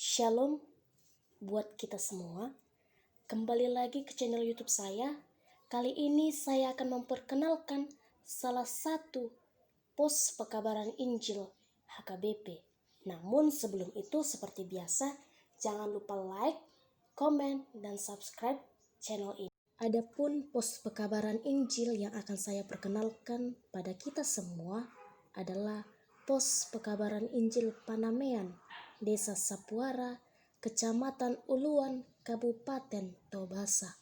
Shalom buat kita semua. Kembali lagi ke channel YouTube saya. Kali ini saya akan memperkenalkan salah satu pos pekabaran Injil HKBP. Namun sebelum itu seperti biasa, jangan lupa like, komen, dan subscribe channel ini. Adapun pos pekabaran Injil yang akan saya perkenalkan pada kita semua adalah pos pekabaran Injil Panamean, Desa Sapuara, Kecamatan Uluan, Kabupaten Tobasa.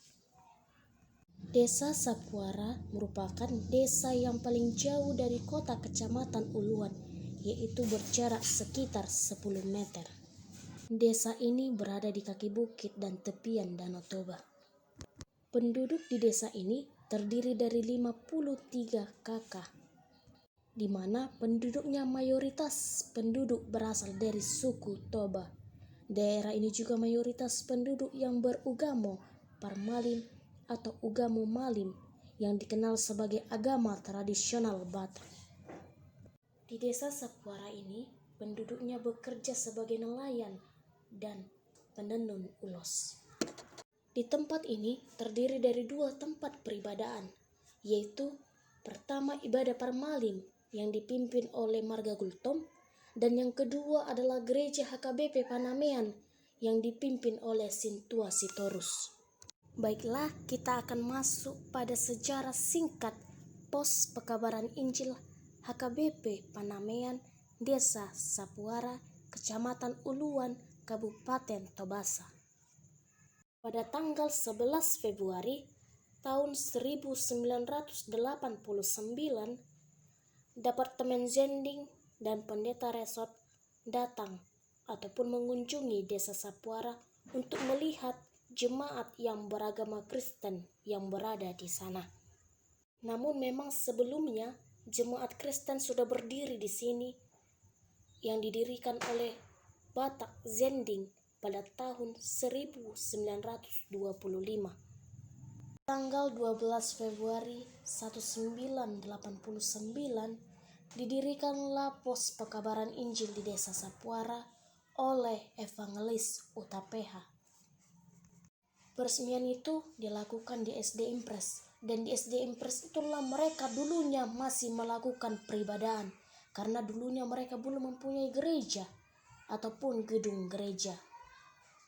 Desa Sapuara merupakan desa yang paling jauh dari kota Kecamatan Uluan, yaitu berjarak sekitar 10 meter. Desa ini berada di kaki bukit dan tepian Danau Toba. Penduduk di desa ini terdiri dari 53 kakak, di mana penduduknya mayoritas penduduk berasal dari suku Toba. Daerah ini juga mayoritas penduduk yang berugama Parmalim atau Ugamo Malim yang dikenal sebagai agama tradisional Batak. Di desa Sapuara ini, penduduknya bekerja sebagai nelayan dan penenun ulos. Di tempat ini terdiri dari 2 tempat peribadahan, yaitu pertama ibadah Parmalim yang dipimpin oleh Marga Gultom, dan yang kedua adalah gereja HKBP Panamean yang dipimpin oleh Sintua Sitorus. Baiklah, kita akan masuk pada sejarah singkat pos pekabaran Injil HKBP Panamean, Desa Sapuara, Kecamatan Uluan, Kabupaten Tobasa. Pada tanggal 11 Februari tahun 1989, Departemen Zending dan Pendeta Resort datang ataupun mengunjungi Desa Sapuara untuk melihat jemaat yang beragama Kristen yang berada di sana. Namun memang sebelumnya jemaat Kristen sudah berdiri di sini yang didirikan oleh Batak Zending pada tahun 1925. Tanggal 12 Februari 1989 didirikanlah pos pekabaran Injil di Desa Sapuara oleh Evangelis Utapeha. Peresmian itu dilakukan di SD Impres, dan di SD Impres itulah mereka dulunya masih melakukan peribadahan karena dulunya mereka belum mempunyai gereja ataupun gedung gereja.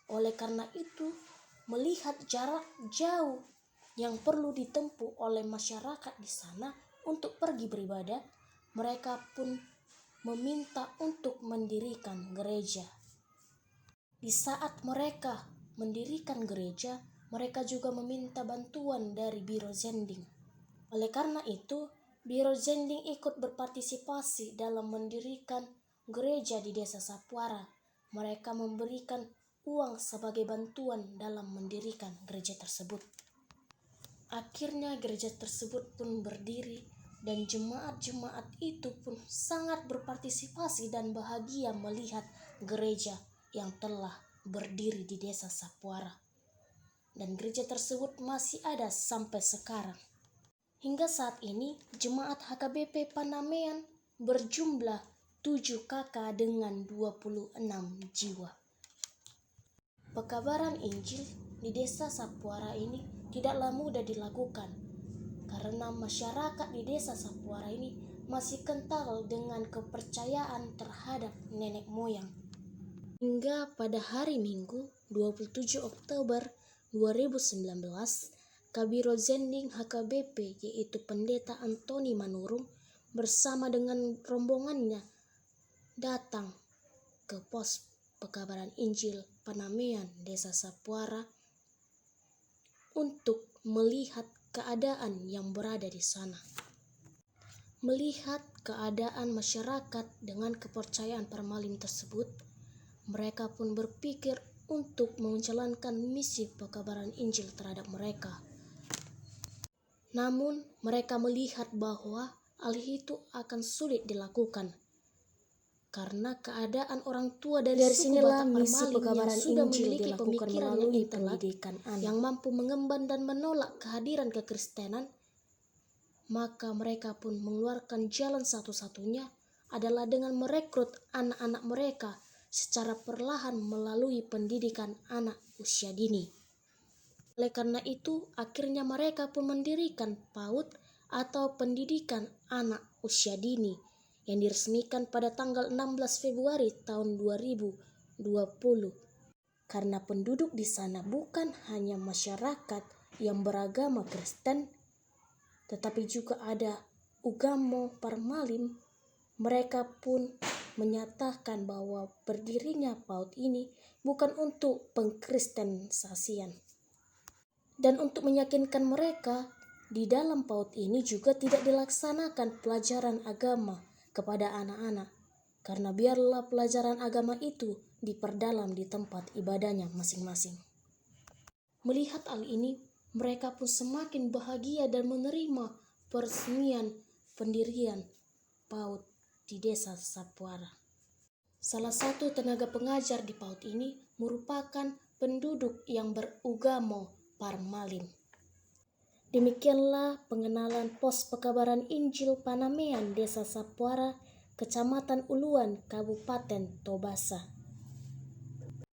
Oleh karena itu, melihat jarak jauh yang perlu ditempuh oleh masyarakat di sana untuk pergi beribadah, mereka pun meminta untuk mendirikan gereja. Di saat mereka mendirikan gereja, mereka juga meminta bantuan dari Biro Zending. Oleh karena itu, Biro Zending ikut berpartisipasi dalam mendirikan gereja di Desa Sapuara. Mereka memberikan uang sebagai bantuan dalam mendirikan gereja tersebut. Akhirnya gereja tersebut pun berdiri dan jemaat-jemaat itu pun sangat berpartisipasi dan bahagia melihat gereja yang telah berdiri di Desa Sapuara. Dan gereja tersebut masih ada sampai sekarang. Hingga saat ini jemaat HKBP Panamean berjumlah 7 kakak dengan 26 jiwa. Pekabaran Injil di Desa Sapuara ini tidaklah mudah dilakukan karena masyarakat di Desa Sapuara ini masih kental dengan kepercayaan terhadap nenek moyang. Hingga pada hari Minggu 27 Oktober 2019, Kabiro Zending HKBP yaitu Pendeta Antoni Manurung bersama dengan rombongannya datang ke pos pekabaran Injil Panamean Desa Sapuara untuk melihat keadaan yang berada di sana. Melihat keadaan masyarakat dengan kepercayaan Parmalim tersebut, mereka pun berpikir untuk menjalankan misi pekabaran Injil terhadap mereka. Namun mereka melihat bahwa hal itu akan sulit dilakukan karena keadaan orang tua dari suku Batak Parmalim yang sudah memiliki pemikiran yang intelek yang mampu mengemban dan menolak kehadiran kekristenan, maka mereka pun mengeluarkan jalan satu-satunya adalah dengan merekrut anak-anak mereka secara perlahan melalui pendidikan anak usia dini. Oleh karena itu, akhirnya mereka pun mendirikan PAUD atau Pendidikan Anak Usia Dini yang diresmikan pada tanggal 16 Februari tahun 2020. Karena penduduk di sana bukan hanya masyarakat yang beragama Kristen, tetapi juga ada Ugamo Parmalim. Mereka pun menyatakan bahwa berdirinya PAUD ini bukan untuk pengkristenisasian. Dan untuk meyakinkan mereka, di dalam PAUD ini juga tidak dilaksanakan pelajaran agama kepada anak-anak, karena biarlah pelajaran agama itu diperdalam di tempat ibadahnya masing-masing. Melihat hal ini, mereka pun semakin bahagia dan menerima peresmian pendirian PAUD di Desa Sapuara. Salah satu tenaga pengajar di PAUD ini merupakan penduduk yang berugamo Parmalim. Demikianlah pengenalan pos pekabaran Injil Panamean Desa Sapuara, Kecamatan Uluan, Kabupaten Tobasa.